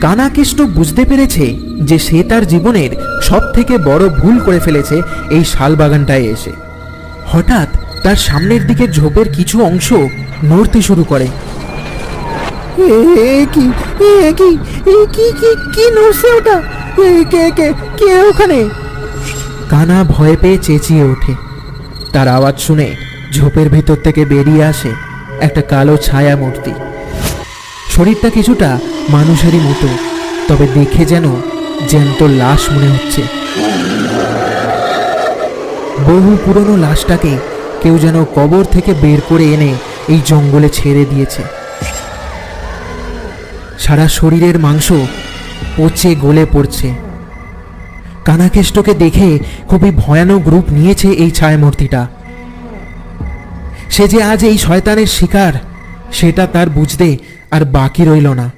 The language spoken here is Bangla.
কানাকেষ্ট বুঝতে পেরেছে যে সে তার জীবনের সব থেকে বড় ভুল করে ফেলেছে এই শালবাগানটায় এসে। হঠাৎ তার সামনের দিকে ঝোপের কিছু অংশ নড়তে শুরু করে। কি নড়ছে ওটা? কে ওখানে? কানা ভয় পেয়ে চেঁচিয়ে ওঠে। তার আওয়াজ শুনে ঝোপের ভেতর থেকে বেরিয়ে আসে একটা কালো ছায়া মূর্তি। শরীরটা কিছুটা মানুষেরই মতো, তবে দেখে যেন জ্যান্ত লাশ মনে হচ্ছে। বহু পুরনো লাশটাকে কেউ যেন কবর থেকে বের করে এনে এই জঙ্গলে ছেড়ে দিয়েছে। সারা শরীরের মাংস পচে গলে পড়ছে। কানাকেষ্টকে দেখে খুবই ভয়ানক রূপ নিয়েছে এই ছায়ামূর্তিটা। সে যে আজ এই শয়তানের শিকার সেটা তার বুঝতে আর বাকি রইল না।